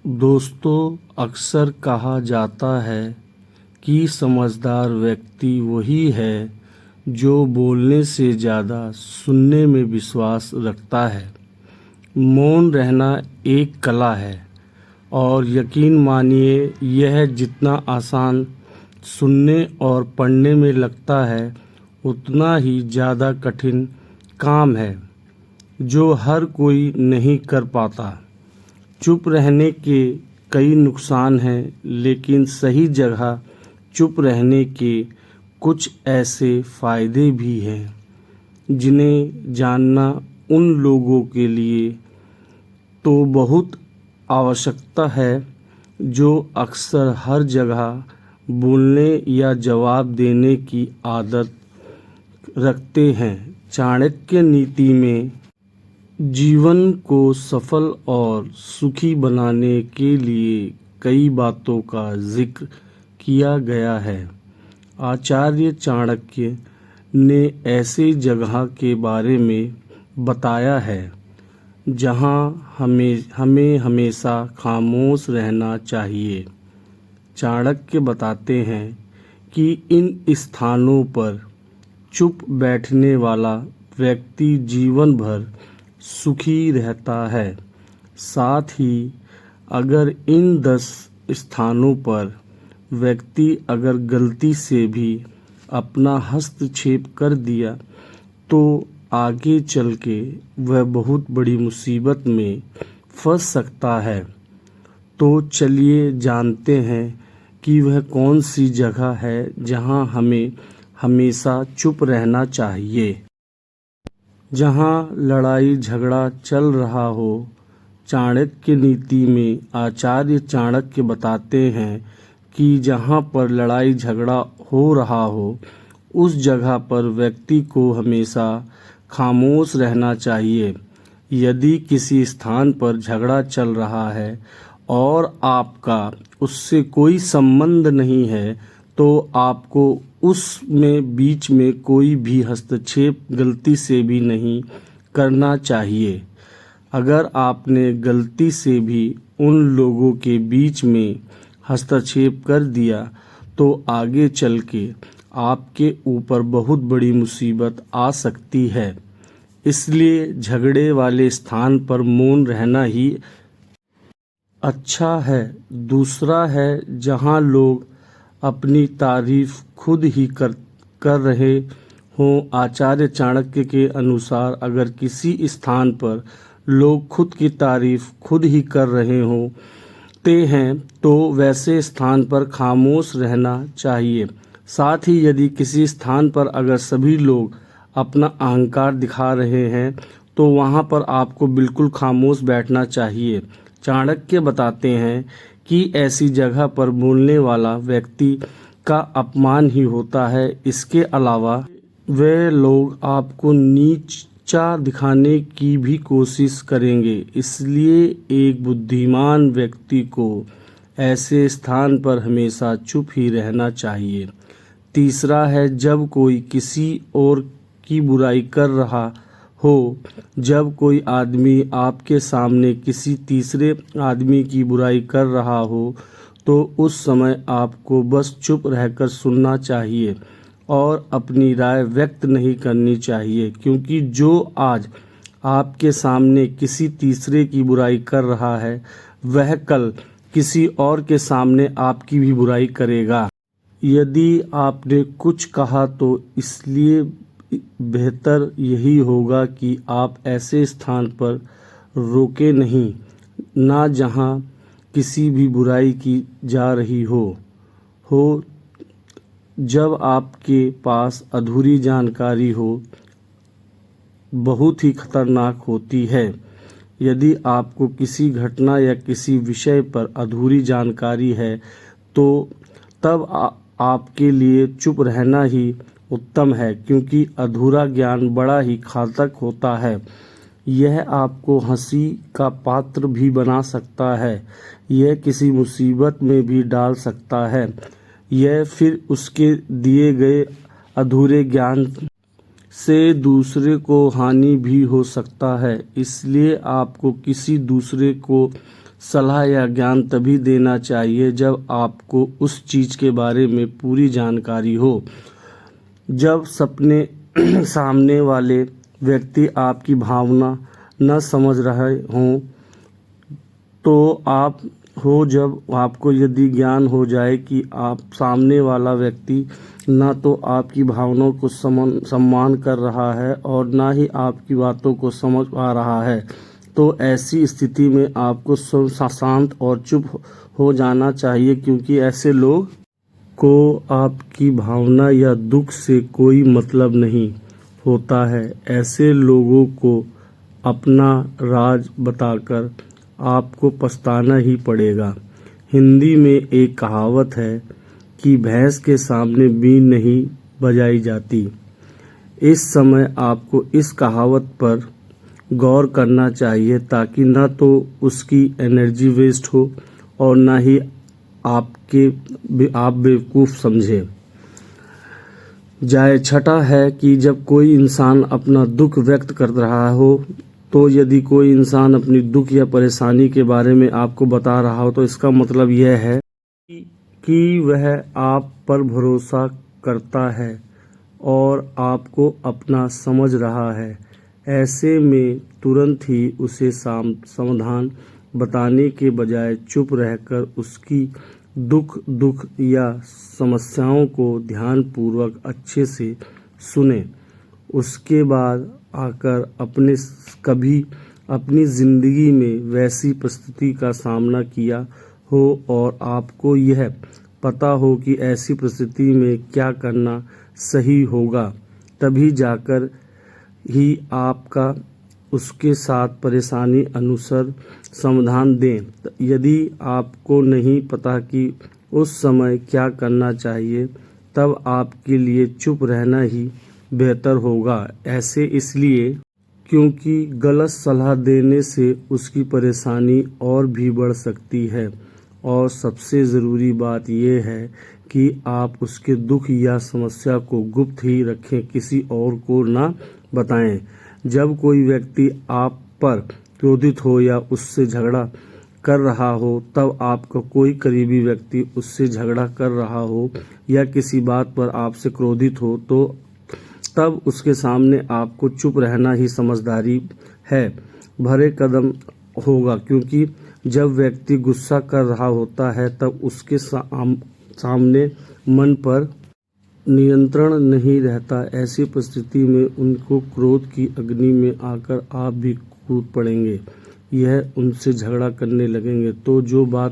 दोस्तों, अक्सर कहा जाता है कि समझदार व्यक्ति वही है जो बोलने से ज़्यादा सुनने में विश्वास रखता है। मौन रहना एक कला है और यकीन मानिए यह जितना आसान सुनने और पढ़ने में लगता है उतना ही ज़्यादा कठिन काम है जो हर कोई नहीं कर पाता। चुप रहने के कई नुकसान हैं, लेकिन सही जगह चुप रहने के कुछ ऐसे फ़ायदे भी हैं जिन्हें जानना उन लोगों के लिए तो बहुत आवश्यकता है जो अक्सर हर जगह बोलने या जवाब देने की आदत रखते हैं। चाणक्य नीति में जीवन को सफल और सुखी बनाने के लिए कई बातों का जिक्र किया गया है। आचार्य चाणक्य ने ऐसे जगह के बारे में बताया है जहां हमें हमेशा खामोश रहना चाहिए। चाणक्य बताते हैं कि इन स्थानों पर चुप बैठने वाला व्यक्ति जीवन भर सुखी रहता है। साथ ही अगर इन 10 स्थानों पर व्यक्ति अगर गलती से भी अपना हस्तक्षेप कर दिया तो आगे चल के वह बहुत बड़ी मुसीबत में फंस सकता है। तो चलिए जानते हैं कि वह कौन सी जगह है जहां हमें हमेशा चुप रहना चाहिए। जहाँ लड़ाई झगड़ा चल रहा हो। चाणक्य नीति में आचार्य चाणक्य बताते हैं कि जहाँ पर लड़ाई झगड़ा हो रहा हो उस जगह पर व्यक्ति को हमेशा खामोश रहना चाहिए। यदि किसी स्थान पर झगड़ा चल रहा है और आपका उससे कोई संबंध नहीं है तो आपको उसमें बीच में कोई भी हस्तक्षेप गलती से भी नहीं करना चाहिए। अगर आपने गलती से भी उन लोगों के बीच में हस्तक्षेप कर दिया तो आगे चल के आपके ऊपर बहुत बड़ी मुसीबत आ सकती है। इसलिए झगड़े वाले स्थान पर मौन रहना ही अच्छा है। दूसरा है जहां लोग अपनी तारीफ खुद ही कर रहे हों। आचार्य चाणक्य के अनुसार अगर किसी स्थान पर लोग खुद की तारीफ खुद ही कर रहे होते हैं तो वैसे स्थान पर खामोश रहना चाहिए। साथ ही यदि किसी स्थान पर अगर सभी लोग अपना अहंकार दिखा रहे हैं तो वहां पर आपको बिल्कुल खामोश बैठना चाहिए। चाणक्य बताते हैं कि ऐसी जगह पर बोलने वाला व्यक्ति का अपमान ही होता है। इसके अलावा वे लोग आपको नीचा दिखाने की भी कोशिश करेंगे। इसलिए एक बुद्धिमान व्यक्ति को ऐसे स्थान पर हमेशा चुप ही रहना चाहिए। तीसरा है जब कोई किसी और की बुराई कर रहा हो। जब कोई आदमी आपके सामने किसी तीसरे आदमी की बुराई कर रहा हो तो उस समय आपको बस चुप रहकर सुनना चाहिए और अपनी राय व्यक्त नहीं करनी चाहिए, क्योंकि जो आज आपके सामने किसी तीसरे की बुराई कर रहा है वह कल किसी और के सामने आपकी भी बुराई करेगा। यदि आपने कुछ कहा तो इसलिए बेहतर यही होगा कि आप ऐसे स्थान पर रोके नहीं ना जहां किसी भी बुराई की जा रही हो। जब आपके पास अधूरी जानकारी हो बहुत ही खतरनाक होती है। यदि आपको किसी घटना या किसी विषय पर अधूरी जानकारी है तो तब आपके लिए चुप रहना ही उत्तम है, क्योंकि अधूरा ज्ञान बड़ा ही घातक होता है। यह आपको हंसी का पात्र भी बना सकता है। यह किसी मुसीबत में भी डाल सकता है। यह फिर उसके दिए गए अधूरे ज्ञान से दूसरे को हानि भी हो सकता है। इसलिए आपको किसी दूसरे को सलाह या ज्ञान तभी देना चाहिए जब आपको उस चीज़ के बारे में पूरी जानकारी हो। जब सपने सामने वाले व्यक्ति आपकी भावना न समझ रहे हों तो जब आपको यदि ज्ञान हो जाए कि आप सामने वाला व्यक्ति ना तो आपकी भावनाओं को सम्मान कर रहा है और ना ही आपकी बातों को समझ पा रहा है, तो ऐसी स्थिति में आपको शांत और चुप हो जाना चाहिए, क्योंकि ऐसे लोग को आपकी भावना या दुख से कोई मतलब नहीं होता है। ऐसे लोगों को अपना राज बताकर आपको पछताना ही पड़ेगा। हिंदी में एक कहावत है कि भैंस के सामने बीन नहीं बजाई जाती। इस समय आपको इस कहावत पर गौर करना चाहिए ताकि ना तो उसकी एनर्जी वेस्ट हो और ना ही आप बेवकूफ़ समझे जाए। छठा है कि जब कोई इंसान अपना दुख व्यक्त कर रहा हो, तो यदि कोई इंसान अपनी दुख या परेशानी के बारे में आपको बता रहा हो तो इसका मतलब यह है कि वह आप पर भरोसा करता है और आपको अपना समझ रहा है। ऐसे में तुरंत ही उसे समाधान बताने के बजाय चुप रहकर उसकी दुख या समस्याओं को ध्यानपूर्वक अच्छे से सुने। उसके बाद आकर कभी अपनी ज़िंदगी में वैसी परिस्थिति का सामना किया हो और आपको यह पता हो कि ऐसी परिस्थिति में क्या करना सही होगा, तभी जाकर ही आपका उसके साथ परेशानी अनुसार समाधान दें। यदि आपको नहीं पता कि उस समय क्या करना चाहिए, तब आपके लिए चुप रहना ही बेहतर होगा। ऐसे इसलिए क्योंकि गलत सलाह देने से उसकी परेशानी और भी बढ़ सकती है। और सबसे ज़रूरी बात यह है कि आप उसके दुख या समस्या को गुप्त ही रखें, किसी और को ना बताएं। जब कोई व्यक्ति आप पर क्रोधित हो या उससे झगड़ा कर रहा हो, तब आपका कोई करीबी व्यक्ति उससे झगड़ा कर रहा हो या किसी बात पर आपसे क्रोधित हो, तो तब उसके सामने आपको चुप रहना ही समझदारी है भरे कदम होगा। क्योंकि जब व्यक्ति गुस्सा कर रहा होता है तब उसके सामने मन पर नियंत्रण नहीं रहता। ऐसी परिस्थिति में उनको क्रोध की अग्नि में आकर आप भी कूद पड़ेंगे, यह उनसे झगड़ा करने लगेंगे। तो जो बात